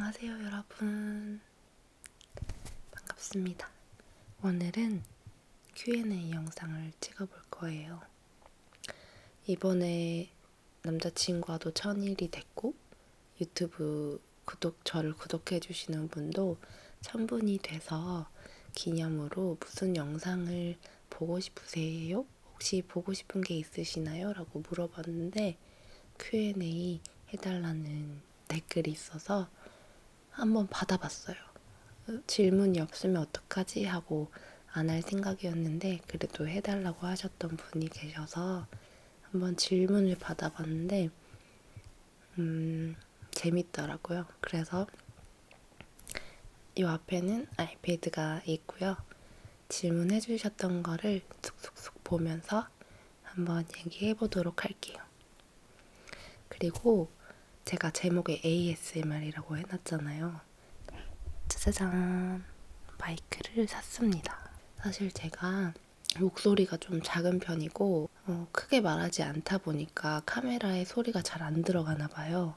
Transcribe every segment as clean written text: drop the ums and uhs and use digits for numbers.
안녕하세요, 여러분. 반갑습니다. 오늘은 Q&A 영상을 찍어볼 거예요. 이번에 남자친구와도 1000일이 됐고 유튜브 저를 구독해주시는 분도 1000분이 돼서 기념으로 무슨 영상을 보고 싶으세요? 혹시 보고 싶은 게 있으시나요? 라고 물어봤는데 Q&A 해달라는 댓글이 있어서 한번 받아봤어요. 질문이 없으면 어떡하지 하고 안 할 생각이었는데 그래도 해달라고 하셨던 분이 계셔서 한번 질문을 받아봤는데 재밌더라고요. 그래서 이 앞에는 아이패드가 있고요. 질문해 주셨던 거를 쑥쑥쑥 보면서 한번 얘기해 보도록 할게요. 그리고 제가 제목에 ASMR이라고 해놨잖아요. 짜자잔! 마이크를 샀습니다. 사실 제가 목소리가 좀 작은 편이고 크게 말하지 않다 보니까 카메라에 소리가 잘 안 들어가나 봐요.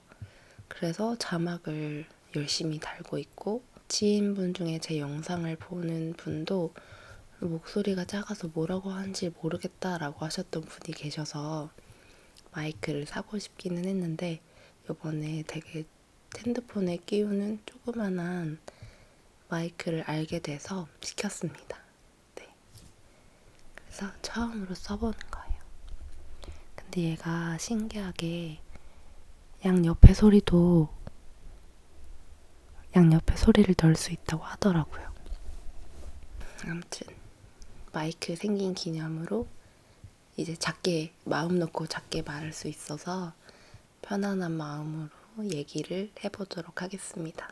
그래서 자막을 열심히 달고 있고 지인분 중에 제 영상을 보는 분도 목소리가 작아서 뭐라고 하는지 모르겠다라고 하셨던 분이 계셔서 마이크를 사고 싶기는 했는데 이번에 되게 핸드폰에 끼우는 조그만한 마이크를 알게 돼서 시켰습니다. 네. 그래서 처음으로 써보는 거예요. 근데 얘가 신기하게 양옆에 소리를 넣을 수 있다고 하더라고요. 아무튼 마이크 생긴 기념으로 이제 마음 놓고 작게 말할 수 있어서 편안한 마음으로 얘기를 해보도록 하겠습니다.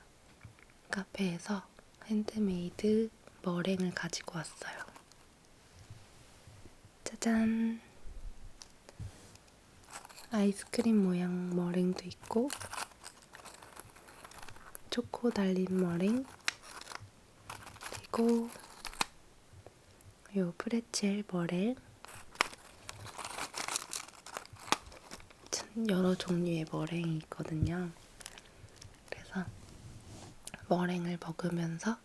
카페에서 핸드메이드 머랭을 가지고 왔어요. 짜잔! 아이스크림 모양 머랭도 있고 초코 달린 머랭 그리고 요 프레첼 머랭 여러 종류의 머랭이 있거든요. 그래서 머랭을 먹으면서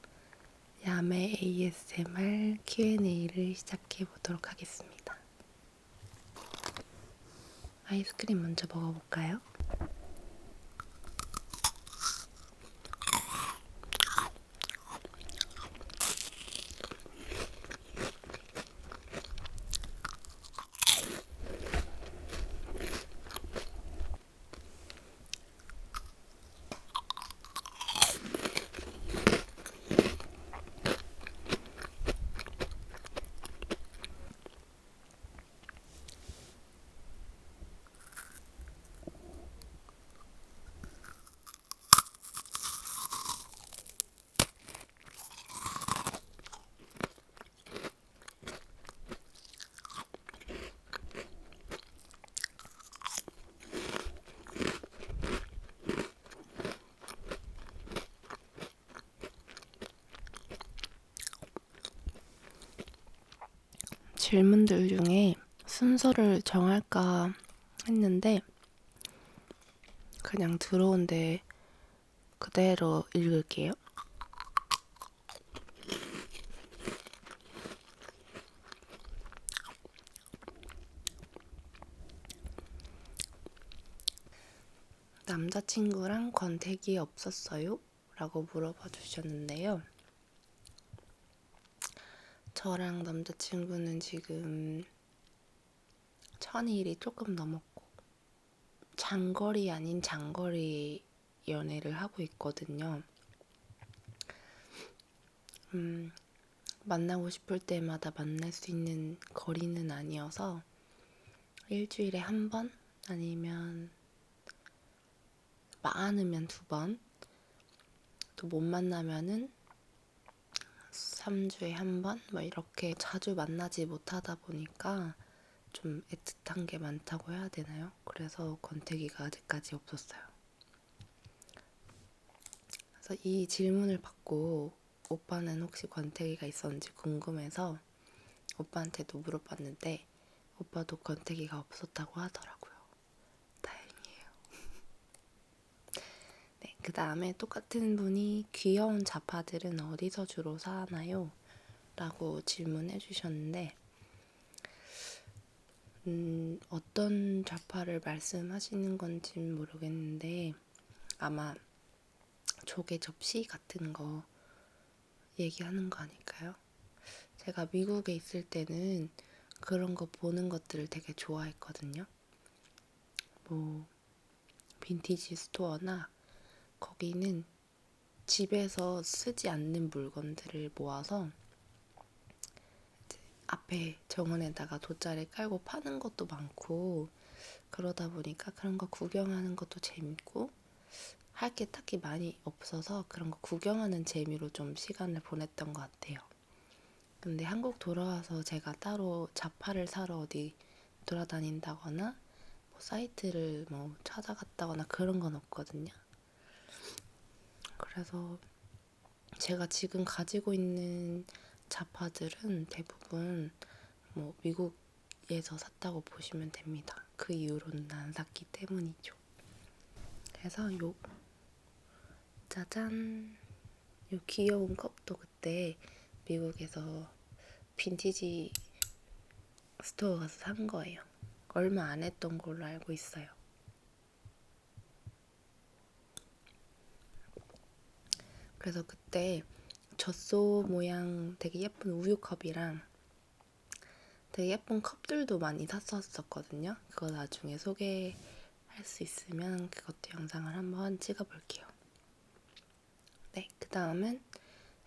야매 ASMR Q&A를 시작해 보도록 하겠습니다. 아이스크림 먼저 먹어볼까요? 질문들 중에 순서를 정할까 했는데 그냥 들어온데 그대로 읽을게요. 남자친구랑 권태기 없었어요? 라고 물어봐 주셨는데요. 저랑 남자친구는 지금 1000일이 조금 넘었고 장거리 아닌 장거리 연애를 하고 있거든요. 만나고 싶을 때마다 만날 수 있는 거리는 아니어서 일주일에 한 번 아니면 많으면 2번 또 못 만나면은 3주에 한 번 뭐 이렇게 자주 만나지 못하다 보니까 좀 애틋한 게 많다고 해야 되나요? 그래서 권태기가 아직까지 없었어요. 그래서 이 질문을 받고 오빠는 혹시 권태기가 있었는지 궁금해서 오빠한테도 물어봤는데 오빠도 권태기가 없었다고 하더라고요. 다행이에요. 네, 그 다음에 똑같은 분이 귀여운 자파들은 어디서 주로 사나요? 라고 질문해 주셨는데 어떤 자파를 말씀하시는 건지는 모르겠는데 아마 조개 접시 같은 거 얘기하는 거 아닐까요? 제가 미국에 있을 때는 그런 거 보는 것들을 되게 좋아했거든요. 뭐 빈티지 스토어나 거기는 집에서 쓰지 않는 물건들을 모아서 앞에 정원에다가 돗자리 깔고 파는 것도 많고 그러다 보니까 그런 거 구경하는 것도 재밌고 할 게 딱히 많이 없어서 그런 거 구경하는 재미로 좀 시간을 보냈던 것 같아요. 근데 한국 돌아와서 제가 따로 자파를 사러 어디 돌아다닌다거나 뭐 사이트를 뭐 찾아갔다거나 그런 건 없거든요. 그래서 제가 지금 가지고 있는 자파들은 대부분 뭐 미국에서 샀다고 보시면 됩니다. 그 이후로는 안 샀기 때문이죠. 그래서 요 짜잔 요 귀여운 컵도 그때 미국에서 빈티지 스토어 가서 산 거예요. 얼마 안 했던 걸로 알고 있어요. 그래서 그때 젖소 모양 되게 예쁜 우유컵이랑 되게 예쁜 컵들도 많이 샀었거든요. 그거 나중에 소개할 수 있으면 그것도 영상을 한번 찍어볼게요. 네, 그 다음은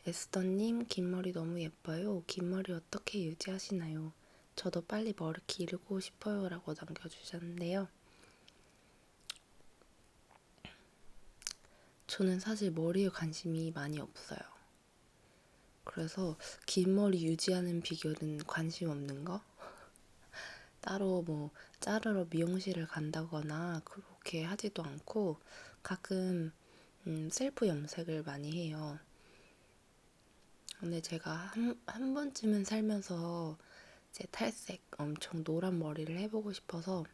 에스더님 긴 머리 너무 예뻐요. 긴 머리 어떻게 유지하시나요? 저도 빨리 머리 기르고 싶어요 라고 남겨주셨는데요. 저는 사실 머리에 관심이 많이 없어요. 그래서 긴 머리 유지하는 비결은 관심 없는 거? 따로 뭐 자르러 미용실을 간다거나 그렇게 하지도 않고 가끔 셀프 염색을 많이 해요. 근데 제가 한 번쯤은 살면서 제 탈색 엄청 노란 머리를 해보고 싶어서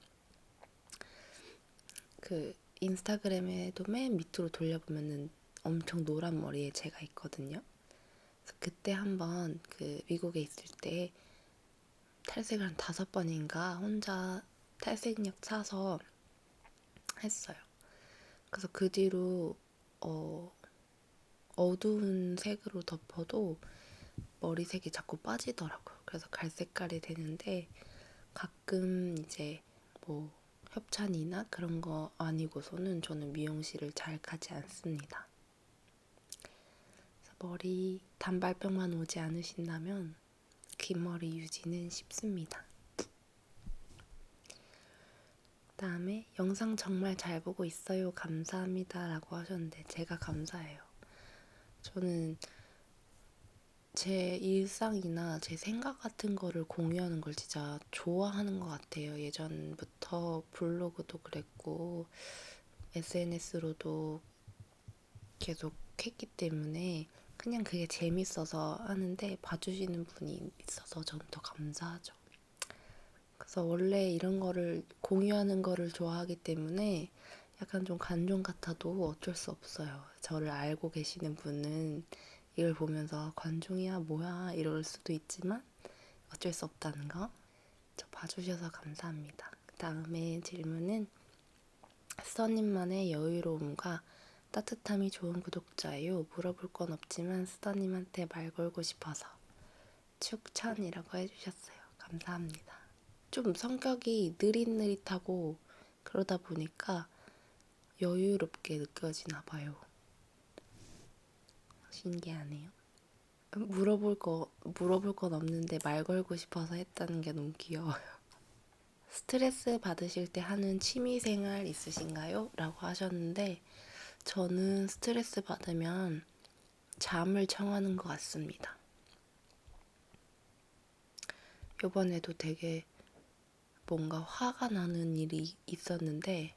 그 인스타그램에도 맨 밑으로 돌려보면은 엄청 노란 머리에 제가 있거든요. 그래서 그때 한번 그 미국에 있을 때 탈색을 한 5번인가 혼자 탈색약 사서 했어요. 그래서 그 뒤로 어두운 색으로 덮어도 머리색이 자꾸 빠지더라고요. 그래서 갈색깔이 되는데 가끔 이제 뭐 협찬이나 그런 거 아니고서는 저는 미용실을 잘 가지 않습니다. 그래서 머리 단발병만 오지 않으신다면 긴 머리 유지는 쉽습니다. 다음에 영상 정말 잘 보고 있어요. 감사합니다 라고 하셨는데 제가 감사해요. 저는 제 일상이나 제 생각 같은 거를 공유하는 걸 진짜 좋아하는 것 같아요. 예전부터 블로그도 그랬고 SNS로도 계속 했기 때문에 그냥 그게 재밌어서 하는데 봐주시는 분이 있어서 저는 더 감사하죠. 그래서 원래 이런 거를 공유하는 거를 좋아하기 때문에 약간 좀 관종 같아도 어쩔 수 없어요. 저를 알고 계시는 분은 이걸 보면서 관종이야 뭐야 이럴 수도 있지만 어쩔 수 없다는 거. 저 봐주셔서 감사합니다. 그 다음에 질문은 스터님만의 여유로움과 따뜻함이 좋은 구독자예요. 물어볼 건 없지만 스터님한테 말 걸고 싶어서 축천이라고 해주셨어요. 감사합니다. 좀 성격이 느릿느릿하고 그러다 보니까 여유롭게 느껴지나 봐요. 신기하네요. 물어볼 건 없는데 말 걸고 싶어서 했다는 게 너무 귀여워요. 스트레스 받으실 때 하는 취미생활 있으신가요? 라고 하셨는데 저는 스트레스 받으면 잠을 청하는 것 같습니다. 요번에도 되게 뭔가 화가 나는 일이 있었는데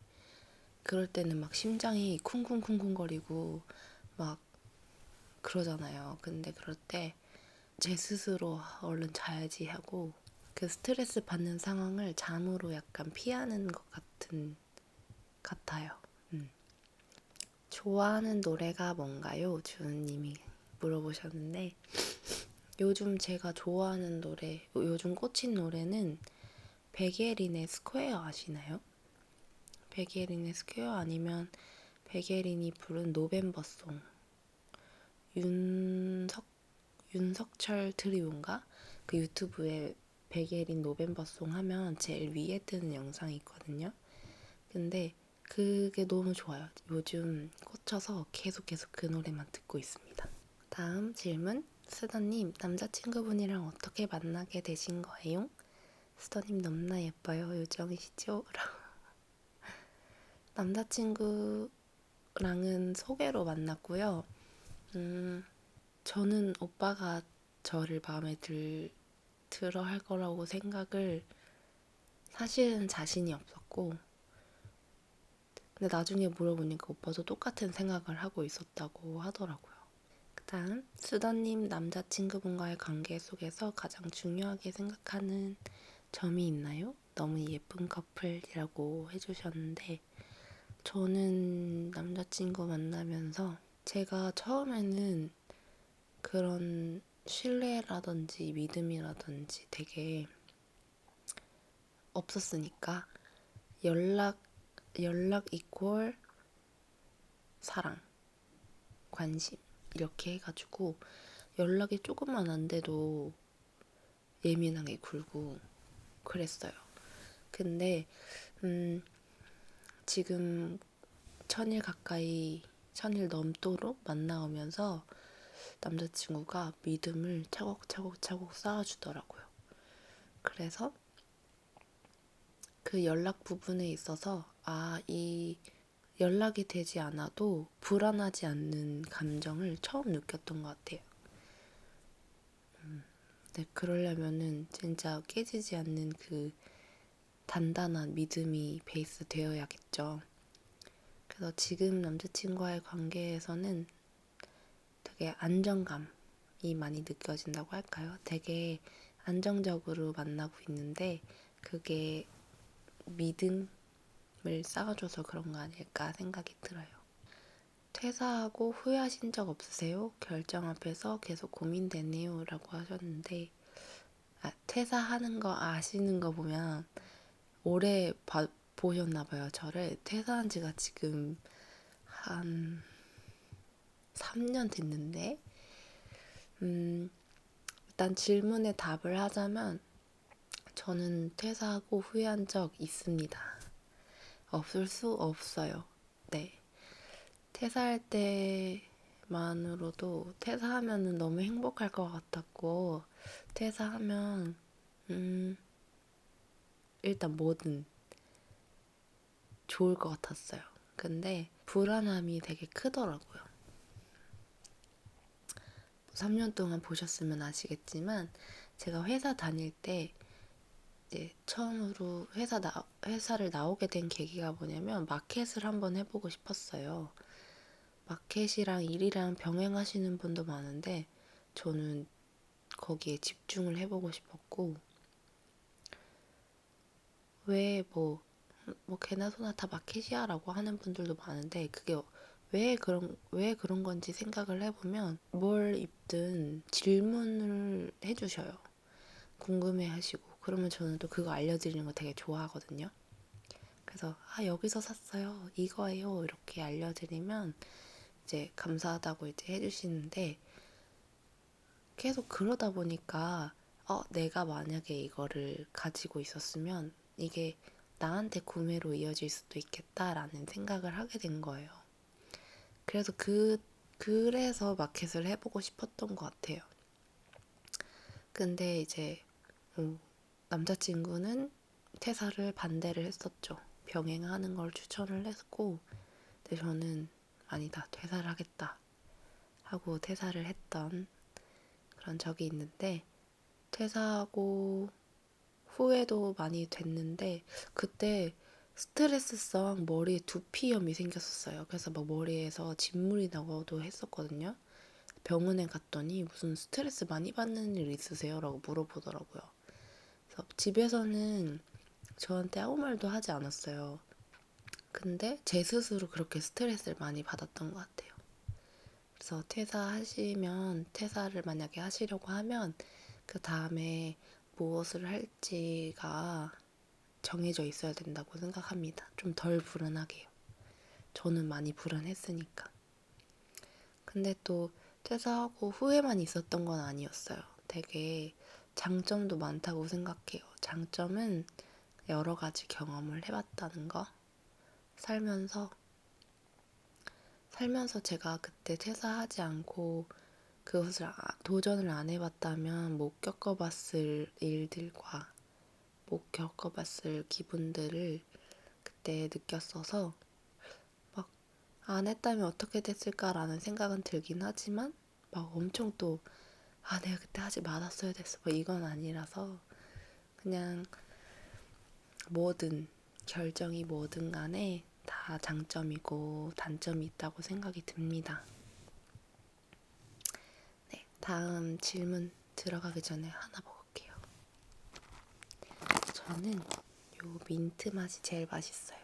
그럴 때는 막 심장이 쿵쿵쿵쿵거리고 막 그러잖아요. 근데 그럴 때 제 스스로 얼른 자야지 하고 그 스트레스 받는 상황을 잠으로 약간 피하는 것 같아요. 좋아하는 노래가 뭔가요? 주은님이 물어보셨는데 요즘 제가 좋아하는 노래, 요즘 꽂힌 노래는 백예린의 스퀘어 아시나요? 백예린의 스퀘어 아니면 백예린이 부른 노벤버송, 윤석 윤석철 트리오인가? 그 유튜브에 백예린 노벤버송 하면 제일 위에 뜨는 영상이 있거든요. 근데 그게 너무 좋아요. 요즘 꽂혀서 계속 그 노래만 듣고 있습니다. 다음 질문. 스더님, 남자친구분이랑 어떻게 만나게 되신 거예요? 스더님 너무나 예뻐요. 요정이시죠? 남자친구랑은 소개로 만났고요. 저는 오빠가 저를 들어 할 거라고 생각을 사실은 자신이 없었고, 근데 나중에 물어보니까 오빠도 똑같은 생각을 하고 있었다고 하더라고요. 그 다음, 수더님 남자친구분과의 관계 속에서 가장 중요하게 생각하는 점이 있나요? 너무 예쁜 커플이라고 해주셨는데, 저는 남자친구 만나면서 제가 처음에는 그런 신뢰라든지 믿음이라든지 되게 없었으니까 연락 이퀄 사랑, 관심 이렇게 해가지고 연락이 조금만 안 돼도 예민하게 굴고 그랬어요. 근데 지금 천일 넘도록 만나오면서 남자친구가 믿음을 차곡차곡 쌓아주더라고요. 그래서 그 연락 부분에 있어서 이 연락이 되지 않아도 불안하지 않는 감정을 처음 느꼈던 것 같아요. 네, 그러려면은 진짜 깨지지 않는 그 단단한 믿음이 베이스 되어야겠죠. 그래서 지금 남자친구와의 관계에서는 되게 안정감이 많이 느껴진다고 할까요? 되게 안정적으로 만나고 있는데 그게 믿음을 쌓아줘서 그런 거 아닐까 생각이 들어요. 퇴사하고 후회하신 적 없으세요? 결정 앞에서 계속 고민되네요 라고 하셨는데 퇴사하는 거 아시는 거 보면 오래 보셨나 봐요. 저를 퇴사한 지가 지금 한 3년 됐는데 일단 질문에 답을 하자면 저는 퇴사하고 후회한 적 있습니다. 없을 수 없어요. 네. 퇴사할 때만으로도 퇴사하면 너무 행복할 것 같았고 퇴사하면 일단 뭐든 좋을 것 같았어요. 근데 불안함이 되게 크더라고요. 3년 동안 보셨으면 아시겠지만 제가 회사 다닐 때 이제 처음으로 회사를 나오게 된 계기가 뭐냐면 마켓을 한번 해보고 싶었어요. 마켓이랑 일이랑 병행하시는 분도 많은데 저는 거기에 집중을 해보고 싶었고 왜 개나 소나 다 마켓이야 라고 하는 분들도 많은데 그게 왜 그런 건지 생각을 해보면 뭘 입든 질문을 해주셔요. 궁금해 하시고. 그러면 저는 또 그거 알려드리는 거 되게 좋아하거든요. 그래서, 여기서 샀어요. 이거예요. 이렇게 알려드리면 이제 감사하다고 이제 해주시는데 계속 그러다 보니까 내가 만약에 이거를 가지고 있었으면 이게 나한테 구매로 이어질 수도 있겠다라는 생각을 하게 된 거예요. 그래서 그래서 마켓을 해보고 싶었던 것 같아요. 근데 이제 남자친구는 퇴사를 반대를 했었죠. 병행하는 걸 추천을 했고, 근데 저는 아니다, 퇴사를 하겠다 하고 퇴사를 했던 그런 적이 있는데 퇴사하고 후회도 많이 됐는데 그때 스트레스성 머리에 두피염이 생겼었어요. 그래서 막 머리에서 진물이 나고도 했었거든요. 병원에 갔더니 무슨 스트레스 많이 받는 일 있으세요? 라고 물어보더라고요. 그래서 집에서는 저한테 아무 말도 하지 않았어요. 근데 제 스스로 그렇게 스트레스를 많이 받았던 것 같아요. 그래서 퇴사를 만약에 하시려고 하면 그 다음에 무엇을 할지가 정해져 있어야 된다고 생각합니다. 좀 덜 불안하게요. 저는 많이 불안했으니까. 근데 또 퇴사하고 후회만 있었던 건 아니었어요. 되게 장점도 많다고 생각해요. 장점은 여러 가지 경험을 해봤다는 거. 살면서 제가 그때 퇴사하지 않고 그것을 도전을 안 해봤다면 못 겪어봤을 일들과 못 겪어봤을 기분들을 그때 느꼈어서 막 안 했다면 어떻게 됐을까라는 생각은 들긴 하지만 막 엄청 또 내가 그때 하지 말았어야 됐어 뭐 이건 아니라서 그냥 결정이 뭐든 간에 다 장점이고 단점이 있다고 생각이 듭니다. 네, 다음 질문 들어가기 전에 하나 먹을게요. 저는 요 민트 맛이 제일 맛있어요.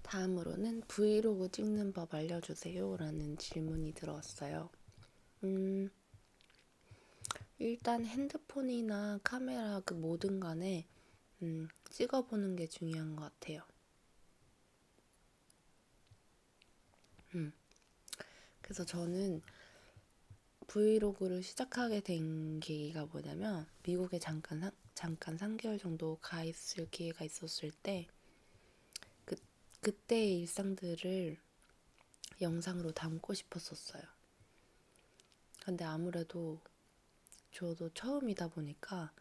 다음으로는 브이로그 찍는 법 알려주세요 라는 질문이 들어왔어요. 일단 핸드폰이나 카메라 그 뭐든 간에 찍어보는 게 중요한 것 같아요. 그래서 저는 브이로그를 시작하게 된 계기가 뭐냐면 미국에 잠깐 3개월 정도 가 있을 기회가 있었을 때 그때의 일상들을 영상으로 담고 싶었었어요. 근데 아무래도 저도 처음이다 보니까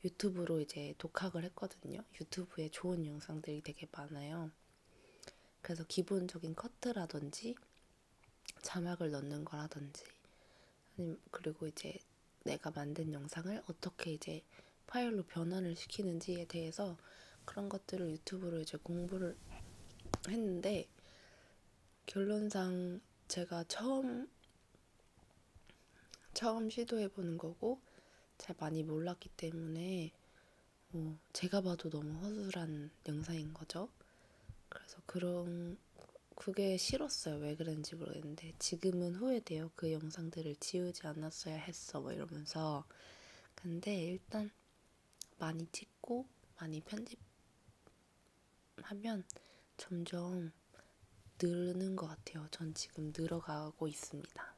유튜브로 이제 독학을 했거든요. 유튜브에 좋은 영상들이 되게 많아요. 그래서 기본적인 커트라든지 자막을 넣는 거라든지 그리고 이제 내가 만든 영상을 어떻게 이제 파일로 변환을 시키는지에 대해서 그런 것들을 유튜브로 이제 공부를 했는데 결론상 제가 처음 시도해보는 거고 잘 많이 몰랐기 때문에 제가 봐도 너무 허술한 영상인 거죠. 그래서 그게 싫었어요. 왜 그랬는지 모르겠는데 지금은 후회돼요. 그 영상들을 지우지 않았어야 했어 뭐 이러면서. 근데 일단 많이 찍고 많이 편집하면 점점 느는 것 같아요. 전 지금 늘어가고 있습니다.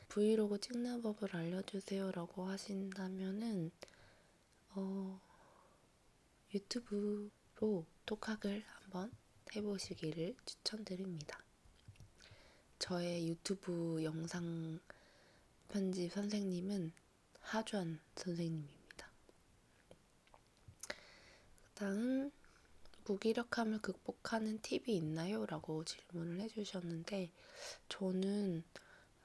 브이로그 찍는 법을 알려주세요 라고 하신다면은 유튜브로 독학을 한번 해보시기를 추천드립니다. 저의 유튜브 영상 편집 선생님은 하주한 선생님입니다. 다음 무기력함을 극복하는 팁이 있나요? 라고 질문을 해주셨는데 저는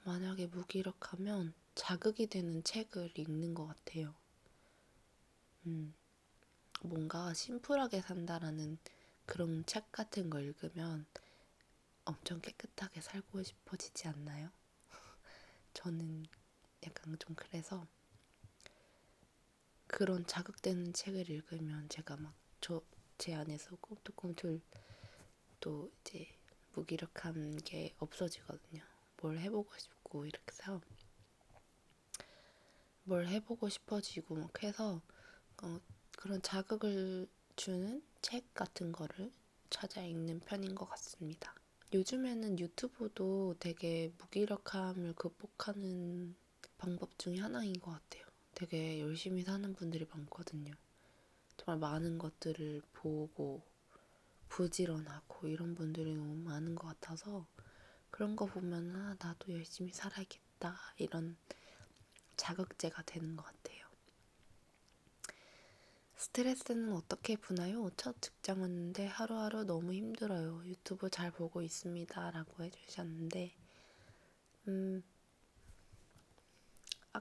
만약에 무기력하면 자극이 되는 책을 읽는 것 같아요. 뭔가 심플하게 산다라는 그런 책 같은 거 읽으면 엄청 깨끗하게 살고 싶어지지 않나요? 저는 약간 좀 그래서 그런 자극되는 책을 읽으면 제가 막 제 안에서 꿈틀꿈틀 또 이제 무기력한 게 없어지거든요. 뭘 해보고 싶고 이렇게 해서 뭘 해보고 싶어지고 막 해서 그런 자극을 주는 책 같은 거를 찾아 읽는 편인 것 같습니다. 요즘에는 유튜브도 되게 무기력함을 극복하는 방법 중에 하나인 것 같아요. 되게 열심히 사는 분들이 많거든요. 정말 많은 것들을 보고 부지런하고 이런 분들이 너무 많은 것 같아서 그런 거 보면 나도 열심히 살아야겠다 이런 자극제가 되는 것 같아요. 스트레스는 어떻게 푸나요? 첫 직장 왔는데 하루하루 너무 힘들어요. 유튜브 잘 보고 있습니다 라고 해주셨는데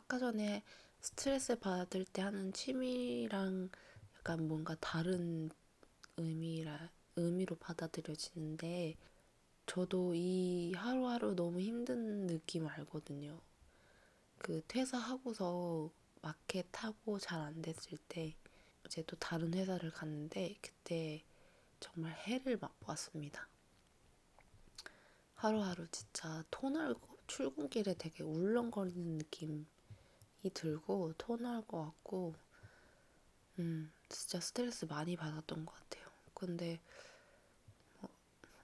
아까 전에 스트레스 받을 때 하는 취미랑 약간 뭔가 다른 의미로 받아들여지는데, 저도 이 하루하루 너무 힘든 느낌 알거든요. 그 퇴사하고서 마켓 하고 잘 안 됐을 때 이제 또 다른 회사를 갔는데, 그때 정말 해를 맛보았습니다. 하루하루 진짜 토 날고 출근길에 되게 울렁거리는 느낌이 들고 토 날 것 같고, 진짜 스트레스 많이 받았던 것 같아요. 근데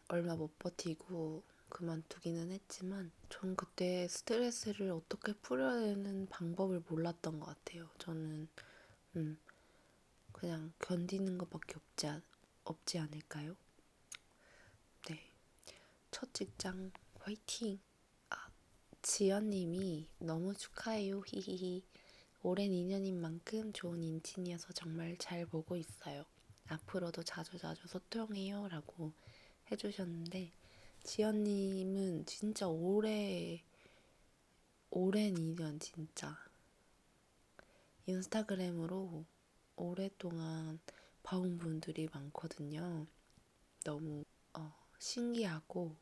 얼마 못 버티고 그만두기는 했지만, 전 그때 스트레스를 어떻게 풀어야 되는 방법을 몰랐던 것 같아요. 저는 음, 그냥 견디는 것밖에 없지 않을까요? 네. 첫 직장 화이팅! 아, 지연님이 너무 축하해요. 히히히. 오랜 인연인 만큼 좋은 인친이어서 정말 잘 보고 있어요. 앞으로도 자주자주 소통해요. 라고 해주셨는데, 지연님은 진짜 오랜 인연 진짜. 인스타그램으로 오랫동안 봐온 분들이 많거든요. 너무 신기하고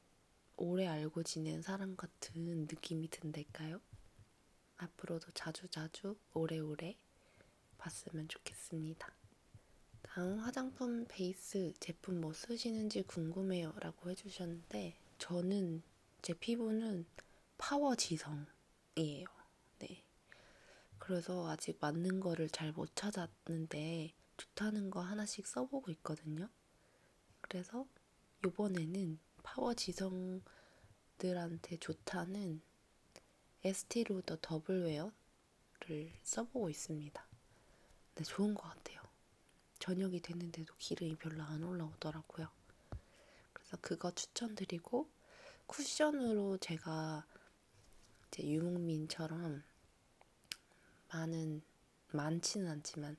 오래 알고 지낸 사람 같은 느낌이 든달까요? 앞으로도 자주자주 오래오래 봤으면 좋겠습니다. 다음 화장품 베이스 제품 뭐 쓰시는지 궁금해요 라고 해주셨는데, 저는 제 피부는 파워 지성이에요. 네. 그래서 아직 맞는 거를 잘 못 찾았는데 좋다는 거 하나씩 써보고 있거든요. 그래서 요번에는 파워 지성들한테 좋다는 에스티로더 더블웨어를 써보고 있습니다. 근데 좋은 것 같아요. 저녁이 됐는데도 기름이 별로 안 올라오더라고요. 그래서 그거 추천드리고, 쿠션으로 제가 이제 유목민처럼 많지는 않지만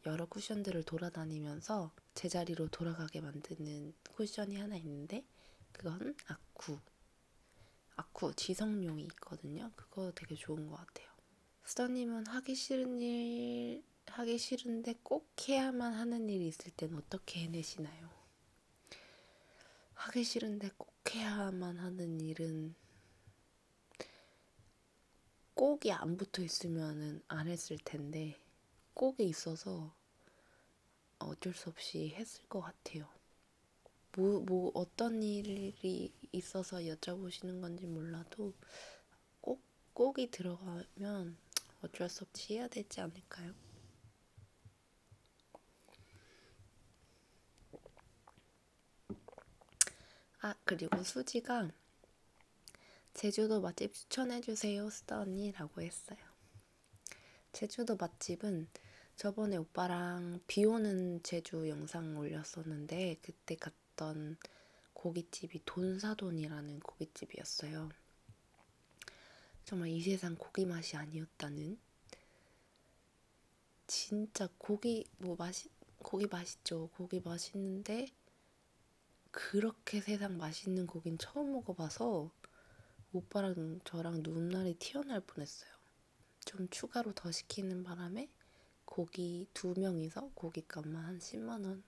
여러 쿠션들을 돌아다니면서 제자리로 돌아가게 만드는 쿠션이 하나 있는데, 그건 아쿠 지성용이 있거든요. 그거 되게 좋은 것 같아요. 스타님은 하기 싫은 일 하기 싫은데 꼭 해야만 하는 일이 있을 땐 어떻게 해내시나요? 하기 싫은데 꼭 해야만 하는 일은, 꼭이 안 붙어 있으면은 안 했을 텐데 꼭이 있어서 어쩔 수 없이 했을 것 같아요. 어떤 일이 있어서 여쭤보시는 건지 몰라도 꼭 꼭이 들어가면 어쩔 수 없이 해야 되지 않을까요? 아, 그리고 수지가 제주도 맛집 추천해주세요, 스타 언니라고 했어요. 제주도 맛집은 저번에 오빠랑 비 오는 제주 영상 올렸었는데, 그때 갔던 고깃집이 돈사돈이라는 고깃집이었어요. 정말 이 세상 고기 맛이 아니었다는. 진짜 고기 맛있죠. 고기 맛있는데 그렇게 세상 맛있는 고긴 처음 먹어봐서 오빠랑 저랑 눈알이 튀어나올 뻔했어요. 좀 추가로 더 시키는 바람에 고기 2명이서 고깃값만 한 10만 원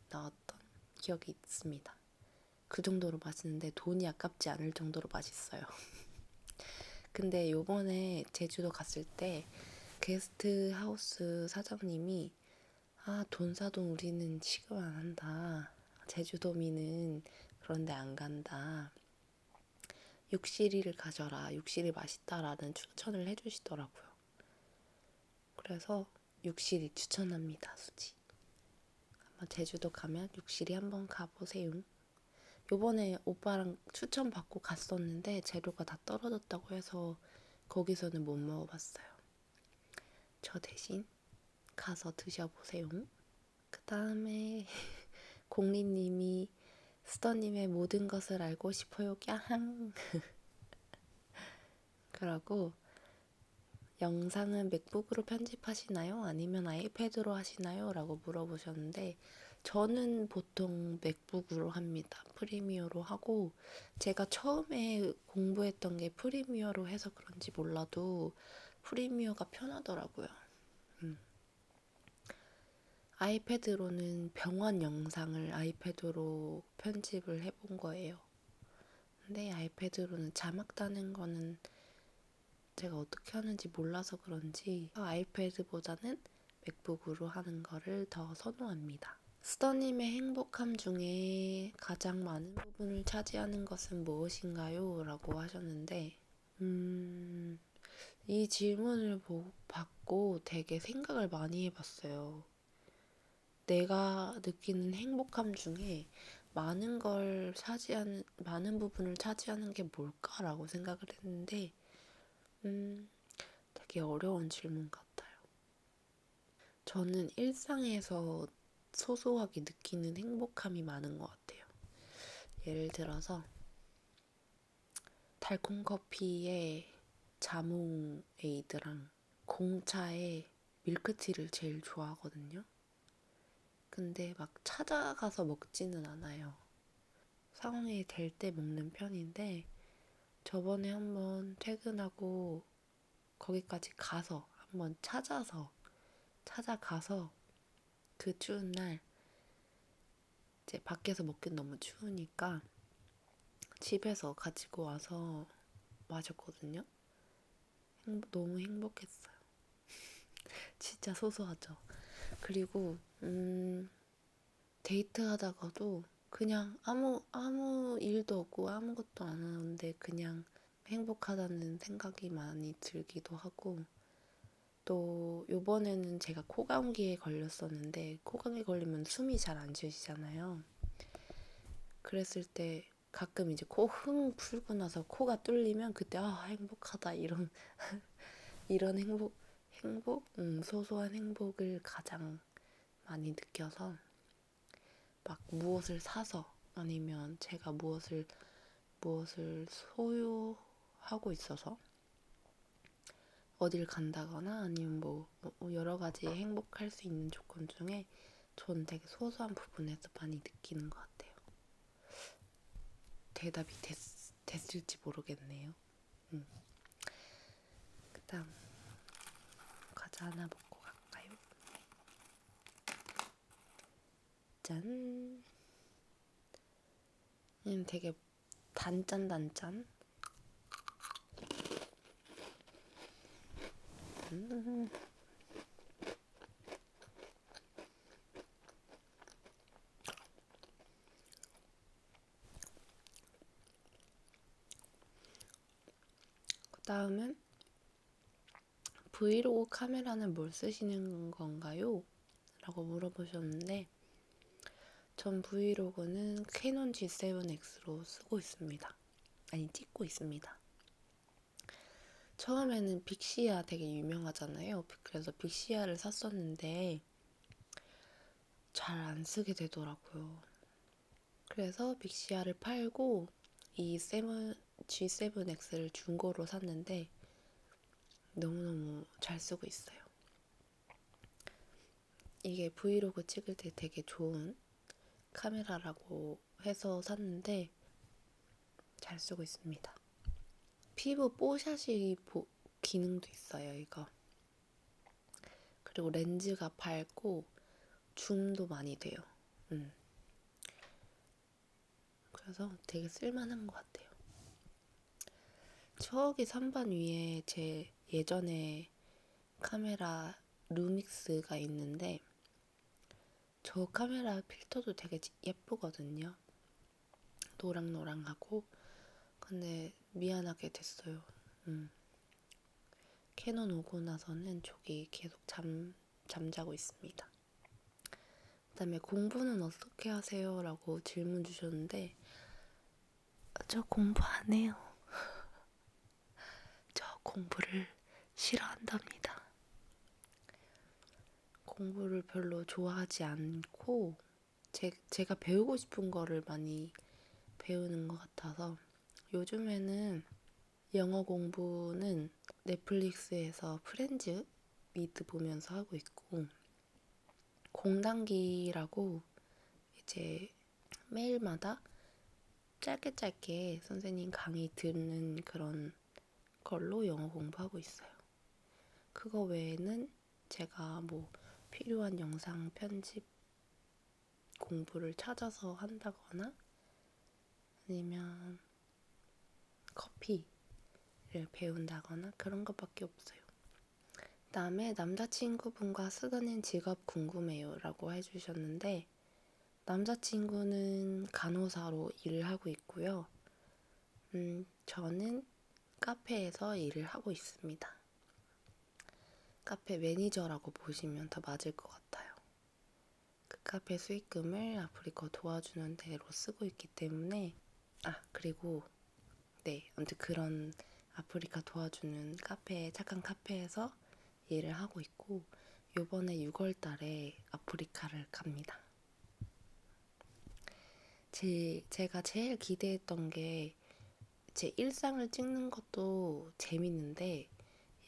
나왔던 기억이 있습니다. 그 정도로 맛있는데 돈이 아깝지 않을 정도로 맛있어요. 근데 요번에 제주도 갔을 때 게스트 하우스 사장님이, 돈사돈 우리는 취급 안 한다. 제주도민은 그런데 안 간다. 육시리를 가져라. 육시리 맛있다라는 추천을 해주시더라고요. 그래서 육시리 추천합니다, 수지. 아마 제주도 가면 육시리 한번 가보세요. 요번에 오빠랑 추천받고 갔었는데 재료가 다 떨어졌다고 해서 거기서는 못 먹어봤어요. 저 대신 가서 드셔보세요. 그 다음에 공리님이 스터님의 모든 것을 알고 싶어요. 꺄항. 그러고 영상은 맥북으로 편집하시나요? 아니면 아이패드로 하시나요? 라고 물어보셨는데, 저는 보통 맥북으로 합니다. 프리미어로 하고, 제가 처음에 공부했던 게 프리미어로 해서 그런지 몰라도 프리미어가 편하더라고요. 아이패드로는 병원 영상을 아이패드로 편집을 해본 거예요. 근데 아이패드로는 자막 따는 거는 제가 어떻게 하는지 몰라서 그런지 아이패드보다는 맥북으로 하는 거를 더 선호합니다. 스터님의 행복함 중에 가장 많은 부분을 차지하는 것은 무엇인가요? 라고 하셨는데 이 질문을 받고 되게 생각을 많이 해봤어요. 내가 느끼는 행복함 중에 많은 부분을 차지하는 게 뭘까라고 생각을 했는데, 되게 어려운 질문 같아요. 저는 일상에서 소소하게 느끼는 행복함이 많은 것 같아요. 예를 들어서, 달콤 커피에 자몽 에이드랑 공차에 밀크티를 제일 좋아하거든요. 근데 막 찾아가서 먹지는 않아요. 상황이 될 때 먹는 편인데 저번에 한번 퇴근하고 거기까지 가서 한번 찾아가서 그 추운 날 이제 밖에서 먹긴 너무 추우니까 집에서 가지고 와서 마셨거든요. 너무 행복했어요. 진짜 소소하죠. 그리고 데이트하다가도 그냥 아무 일도 없고 아무것도 안 하는데 그냥 행복하다는 생각이 많이 들기도 하고, 또 요번에는 제가 코감기에 걸렸었는데 코감기 걸리면 숨이 잘 안 쉬어지잖아요. 그랬을 때 가끔 이제 코 흥 풀고 나서 코가 뚫리면 그때 행복하다 이런 소소한 행복을 가장 많이 느껴서, 막 무엇을 사서 아니면 제가 무엇을 소유하고 있어서 어딜 간다거나 아니면 뭐 여러 가지 행복할 수 있는 조건 중에 전 되게 소소한 부분에서 많이 느끼는 것 같아요. 대답이 됐을지 모르겠네요. 그다음 과자 하나 먹고 갈까요? 짠. 되게 단짠. 그 다음은 브이로그 카메라는 뭘 쓰시는 건가요? 라고 물어보셨는데, 전 브이로그는 캐논 G7X로 쓰고 있습니다. 찍고 있습니다. 처음에는 빅시아 되게 유명하잖아요. 그래서 빅시아를 샀었는데 잘 안 쓰게 되더라고요. 그래서 빅시아를 팔고 이 G7X를 중고로 샀는데 너무너무 잘 쓰고 있어요. 이게 브이로그 찍을 때 되게 좋은 카메라라고 해서 샀는데 잘 쓰고 있습니다. 피부 뽀샤시 기능도 있어요, 이거. 그리고 렌즈가 밝고 줌도 많이 돼요. 그래서 되게 쓸만한 것 같아요. 저기 선반 위에 제 예전에 카메라 루믹스가 있는데 저 카메라 필터도 되게 예쁘거든요. 노랑노랑하고. 근데 미안하게 됐어요. 캐논 오고 나서는 저기 계속 잠자고 있습니다. 그다음에 공부는 어떻게 하세요? 라고 질문 주셨는데 저 공부 안 해요. 저 공부를 싫어한답니다. 공부를 별로 좋아하지 않고 제가 배우고 싶은 거를 많이 배우는 것 같아서 요즘에는 영어 공부는 넷플릭스에서 프렌즈 미드 보면서 하고 있고, 공단기라고 이제 매일마다 짧게 선생님 강의 듣는 그런 걸로 영어 공부하고 있어요. 그거 외에는 제가 뭐 필요한 영상 편집 공부를 찾아서 한다거나 아니면 커피를 배운다거나 그런 것밖에 없어요. 그다음에 남자친구분과 쓰다닌 직업 궁금해요 라고 해주셨는데, 남자친구는 간호사로 일을 하고 있고요. 저는 카페에서 일을 하고 있습니다. 카페 매니저라고 보시면 더 맞을 것 같아요. 그 카페 수익금을 아프리카 도와주는 데로 쓰고 있기 때문에, 그리고 네, 아무튼 그런 아프리카 도와주는 카페, 착한 카페에서 일을 하고 있고, 요번에 6월 달에 아프리카를 갑니다. 제가 제일 기대했던 게, 제 일상을 찍는 것도 재밌는데,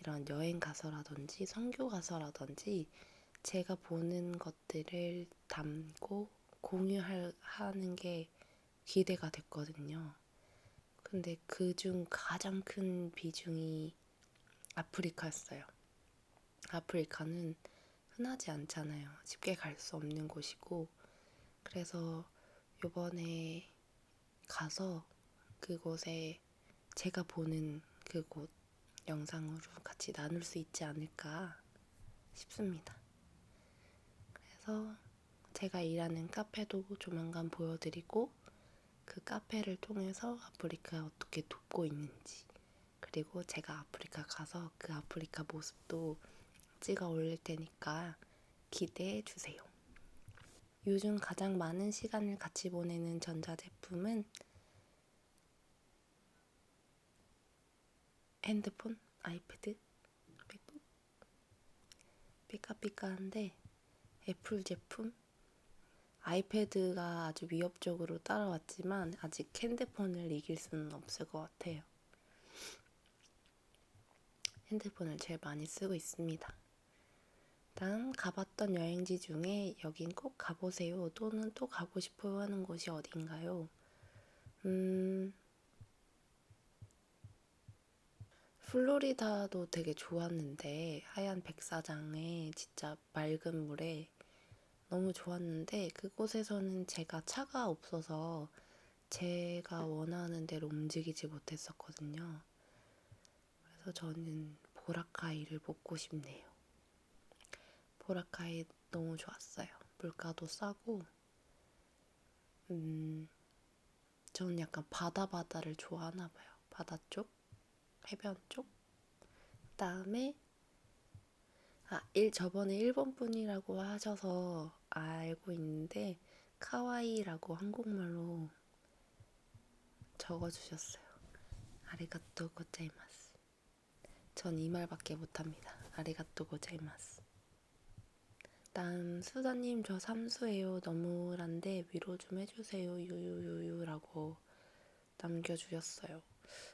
이런 여행 가서라든지 선교 가서라든지 제가 보는 것들을 담고 공유하는 게 기대가 됐거든요. 근데 그중 가장 큰 비중이 아프리카였어요. 아프리카는 흔하지 않잖아요. 쉽게 갈 수 없는 곳이고, 그래서 요번에 가서 그곳에 제가 보는 그곳 영상으로 같이 나눌 수 있지 않을까 싶습니다. 그래서 제가 일하는 카페도 조만간 보여드리고, 그 카페를 통해서 아프리카 어떻게 돕고 있는지, 그리고 제가 아프리카 가서 그 아프리카 모습도 찍어 올릴 테니까 기대해 주세요. 요즘 가장 많은 시간을 같이 보내는 전자제품은 핸드폰, 아이패드, 맥북, 삐까삐까한데 애플 제품, 아이패드가 아주 위협적으로 따라왔지만 아직 핸드폰을 이길 수는 없을 것 같아요. 핸드폰을 제일 많이 쓰고 있습니다. 다음 가봤던 여행지 중에 여긴 꼭 가보세요 또는 또 가고 싶어요 하는 곳이 어딘가요? 플로리다도 되게 좋았는데, 하얀 백사장에 진짜 맑은 물에 너무 좋았는데, 그곳에서는 제가 차가 없어서 제가 원하는 대로 움직이지 못했었거든요. 그래서 저는 보라카이를 먹고 싶네요. 보라카이 너무 좋았어요. 물가도 싸고, 저는 약간 바다를 좋아하나 봐요. 바다 쪽, 해변 쪽. 그다음에 저번에 일본 분이라고 하셔서 알고 있는데, 카와이라고 한국말로 적어주셨어요. 아리가또 고자이마스. 전 이 말밖에 못합니다. 아리가또 고자이마스. 다음 수다님, 저 삼수예요. 너무란데 위로 좀 해주세요. 유유유유라고 남겨주셨어요.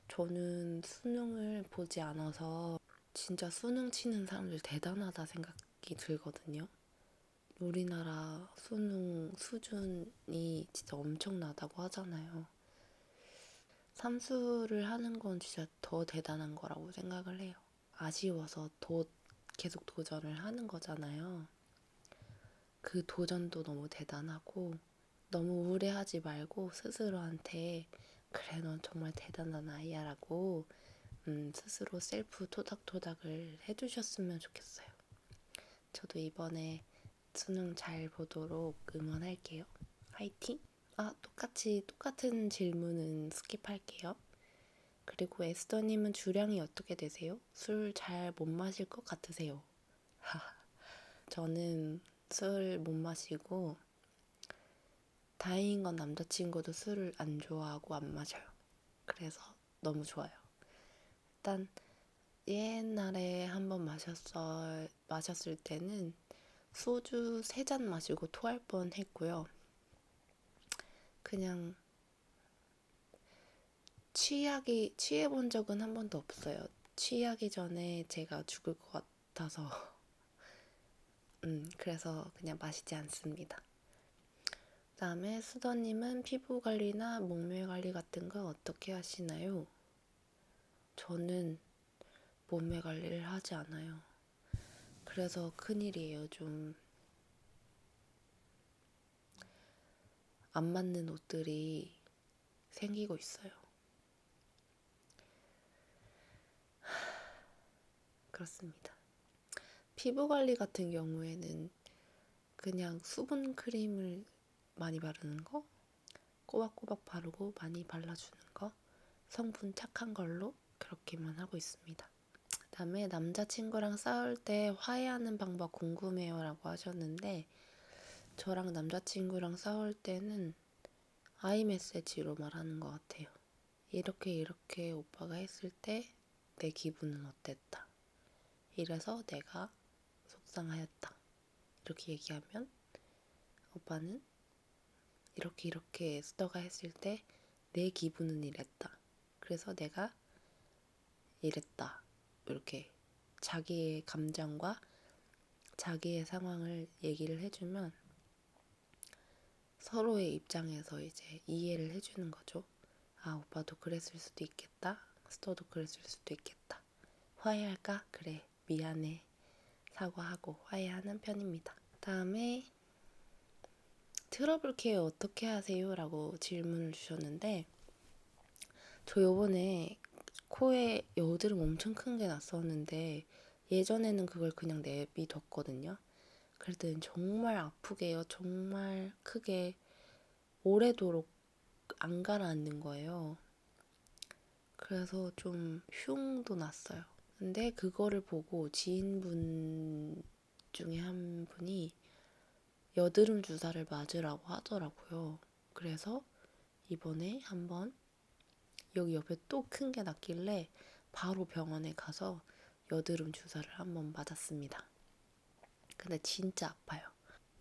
저는 수능을 보지 않아서 진짜 수능 치는 사람들 대단하다 생각이 들거든요. 우리나라 수능 수준이 진짜 엄청나다고 하잖아요. 삼수를 하는 건 진짜 더 대단한 거라고 생각을 해요. 아쉬워서 계속 도전을 하는 거잖아요. 그 도전도 너무 대단하고, 너무 우울해하지 말고 스스로한테 그래 넌 정말 대단한 아이야 라고 스스로 셀프 토닥토닥을 해주셨으면 좋겠어요. 저도 이번에 수능 잘 보도록 응원할게요. 화이팅! 똑같은 질문은 스킵할게요. 그리고 에스더님은 주량이 어떻게 되세요? 술 잘 못 마실 것 같으세요? 저는 술 못 마시고, 다행인 건 남자친구도 술을 안 좋아하고 안 마셔요. 그래서 너무 좋아요. 일단 옛날에 한번 마셨을 때는 소주 3잔 마시고 토할 뻔 했고요. 그냥 취해본 적은 한 번도 없어요. 취하기 전에 제가 죽을 것 같아서 그래서 그냥 마시지 않습니다. 그다음에 수더님은 피부 관리나 몸매 관리 같은 거 어떻게 하시나요? 저는 몸매 관리를 하지 않아요. 그래서 큰일이에요. 좀 안 맞는 옷들이 생기고 있어요. 그렇습니다. 피부 관리 같은 경우에는 그냥 수분 크림을 많이 바르는 거, 꼬박꼬박 바르고 많이 발라주는 거, 성분 착한 걸로 그렇게만 하고 있습니다. 그다음에 남자친구랑 싸울 때 화해하는 방법 궁금해요 라고 하셨는데, 저랑 남자친구랑 싸울 때는 아이메시지로 말하는 것 같아요. 이렇게 이렇게 오빠가 했을 때 내 기분은 어땠다. 이래서 내가 속상하였다. 이렇게 얘기하면 오빠는 이렇게 이렇게 수다가 했을 때 내 기분은 이랬다. 그래서 내가 이랬다. 이렇게 자기의 감정과 자기의 상황을 얘기를 해주면 서로의 입장에서 이제 이해를 해주는 거죠. 아, 오빠도 그랬을 수도 있겠다. 스토도 그랬을 수도 있겠다. 화해할까? 그래, 미안해. 사과하고 화해하는 편입니다. 다음에 트러블 케어 어떻게 하세요? 라고 질문을 주셨는데, 저 요번에 코에 여드름 엄청 큰 게 났었는데 예전에는 그걸 그냥 내비뒀거든요. 그랬더니 정말 아프게요. 정말 크게 오래도록 안 가라앉는 거예요. 그래서 좀 흉도 났어요. 근데 그거를 보고 지인분 중에 한 분이 여드름 주사를 맞으라고 하더라고요. 그래서 이번에 한번 여기 옆에 또 큰 게 났길래 바로 병원에 가서 여드름 주사를 한번 맞았습니다. 근데 진짜 아파요.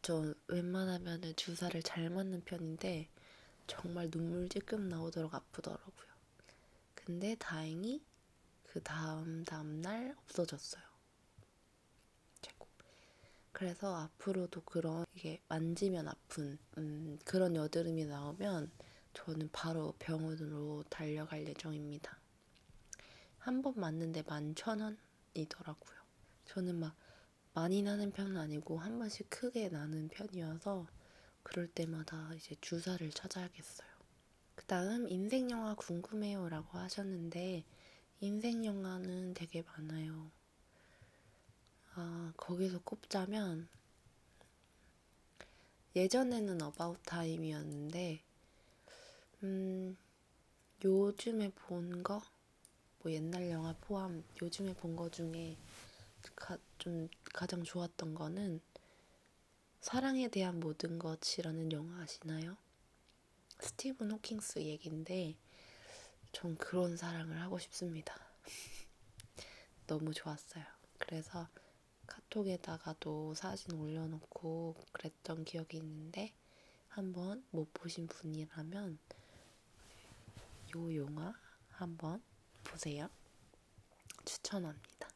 저 웬만하면 주사를 잘 맞는 편인데 정말 눈물 찔끔 나오도록 아프더라고요. 근데 다행히 그 다음날 없어졌어요. 최고. 그래서 앞으로도 그런 이게 만지면 아픈 그런 여드름이 나오면 저는 바로 병원으로 달려갈 예정입니다. 한 번 맞는데 11,000원이더라고요. 저는 막 많이 나는 편은 아니고 한 번씩 크게 나는 편이어서 그럴 때마다 이제 주사를 찾아야겠어요. 그 다음 인생 영화 궁금해요 라고 하셨는데, 인생 영화는 되게 많아요. 아, 거기서 꼽자면 예전에는 어바웃 타임이었는데 요즘에 본 거, 뭐 옛날 영화 포함 요즘에 본 거 중에 좀 가장 좋았던 거는 사랑에 대한 모든 것이라는 영화 아시나요? 스티븐 호킹스 얘긴데 전 그런 사랑을 하고 싶습니다. 너무 좋았어요. 그래서 카톡에다가도 사진 올려놓고 그랬던 기억이 있는데, 한번 못 보신 분이라면 요 영화 한번 보세요. 추천합니다.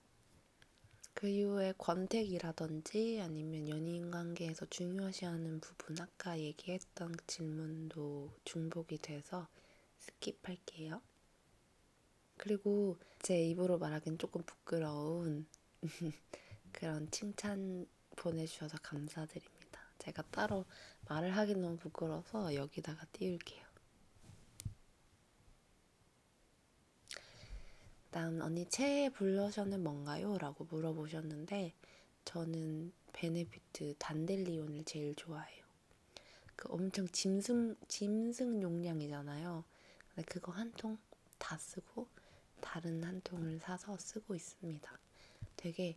그 이후에 권태기라든지 아니면 연인 관계에서 중요시하는 부분, 아까 얘기했던 질문도 중복이 돼서 스킵할게요. 그리고 제 입으로 말하기는 조금 부끄러운 그런 칭찬 보내주셔서 감사드립니다. 제가 따로 말을 하기 너무 부끄러워서 여기다가 띄울게요. 다음 언니 최애 블러셔는 뭔가요? 라고 물어보셨는데 저는 베네피트 단델리온을 제일 좋아해요. 그 엄청 짐승 용량이잖아요. 근데 그거 한 통 다 쓰고 다른 한 통을 사서 쓰고 있습니다. 되게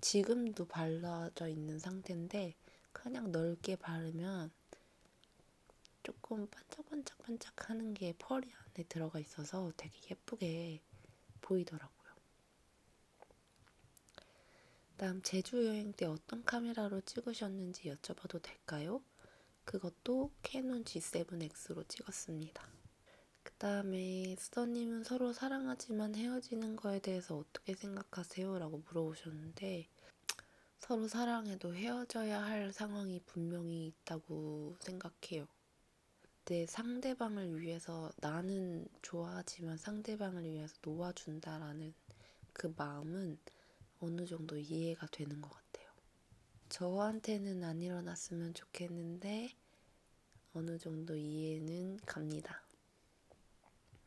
지금도 발라져 있는 상태인데 그냥 넓게 바르면 조금 반짝반짝반짝 하는 게 펄이 안에 들어가 있어서 되게 예쁘게 보이더라고요. 다음 제주 여행 때 어떤 카메라로 찍으셨는지 여쭤봐도 될까요? 그것도 캐논 G7X로 찍었습니다. 그 다음에 수더님은 서로 사랑하지만 헤어지는 거에 대해서 어떻게 생각하세요? 라고 물어보셨는데, 서로 사랑해도 헤어져야 할 상황이 분명히 있다고 생각해요. 내 상대방을 위해서, 나는 좋아하지만 상대방을 위해서 놓아준다라는 그 마음은 어느 정도 이해가 되는 것 같아요. 저한테는 안 일어났으면 좋겠는데 어느 정도 이해는 갑니다.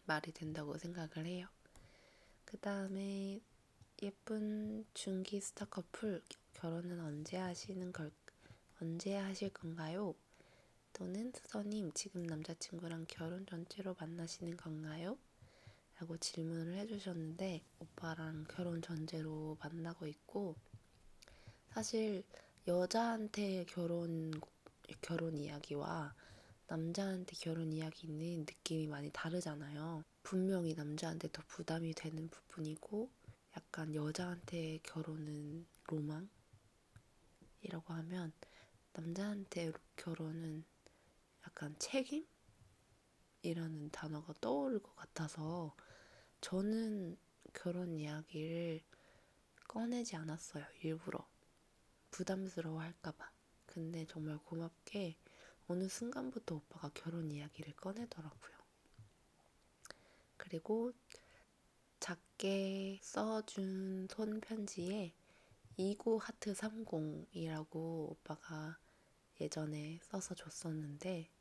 말이 된다고 생각을 해요. 그 다음에 예쁜 중기 스타 커플 결혼은 언제 하실 건가요? 또는 수서님 지금 남자친구랑 결혼 전제로 만나시는 건가요? 라고 질문을 해주셨는데 오빠랑 결혼 전제로 만나고 있고 사실 여자한테 결혼 이야기와 남자한테 결혼 이야기는 느낌이 많이 다르잖아요. 분명히 남자한테 더 부담이 되는 부분이고 약간 여자한테 결혼은 로망이라고 하면 남자한테 결혼은 약간 책임이라는 단어가 떠오를 것 같아서 저는 결혼 이야기를 꺼내지 않았어요. 일부러. 부담스러워 할까봐. 근데 정말 고맙게 어느 순간부터 오빠가 결혼 이야기를 꺼내더라고요. 그리고 작게 써준 손편지에 29 하트 30이라고 오빠가 예전에 써서 줬었는데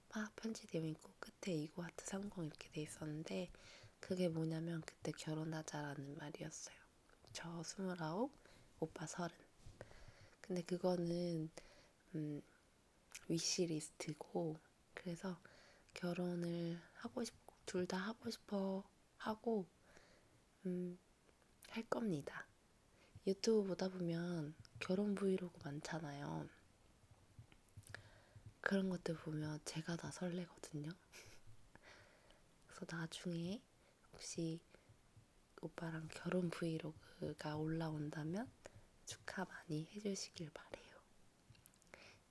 막 편지 내용 있고 끝에 29 하트 30 이렇게 돼 있었는데 그게 뭐냐면 그때 결혼하자라는 말이었어요. 저 29, 오빠 30. 근데 그거는 위시리스트고 그래서 결혼을 하고 싶고 둘 다 하고 싶어 하고 할 겁니다. 유튜브 보다 보면 결혼 브이로그 많잖아요. 그런 것들 보면 제가 다 설레거든요. 그래서 나중에 혹시 오빠랑 결혼 브이로그가 올라온다면 축하 많이 해주시길 바래요.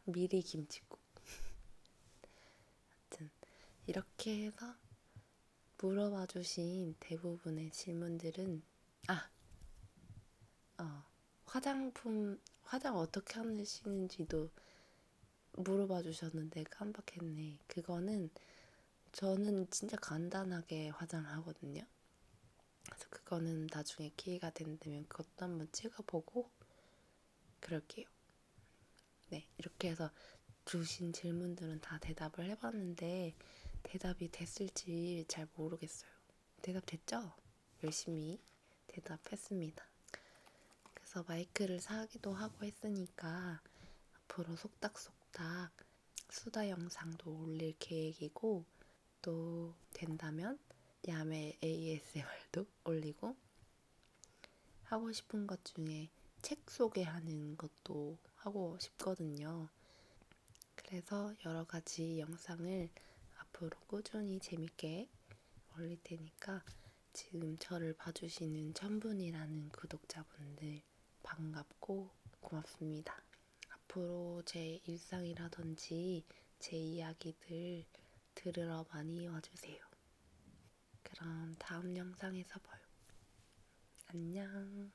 미리 김치국. 하여튼 이렇게 해서 물어봐 주신 대부분의 질문들은 화장 어떻게 하시는지도 물어봐 주셨는데 깜빡했네. 그거는 저는 진짜 간단하게 화장하거든요. 그래서 그거는 나중에 기회가 된다면 그것도 한번 찍어보고 그럴게요. 네, 이렇게 해서 주신 질문들은 다 대답을 해봤는데 대답이 됐을지 잘 모르겠어요. 대답됐죠? 열심히 대답했습니다. 그래서 마이크를 사기도 하고 했으니까 앞으로 속닥속닥 수다 영상도 올릴 계획이고 또 된다면 야매 ASMR도 올리고 하고 싶은 것 중에 책 소개하는 것도 하고 싶거든요. 그래서 여러 가지 영상을 앞으로 꾸준히 재밌게 올릴 테니까 지금 저를 봐주시는 1000분이라는 구독자분들 반갑고 고맙습니다. 앞으로 제 일상이라든지 제 이야기들 들으러 많이 와주세요. 그럼 다음 영상에서 봐요. 안녕.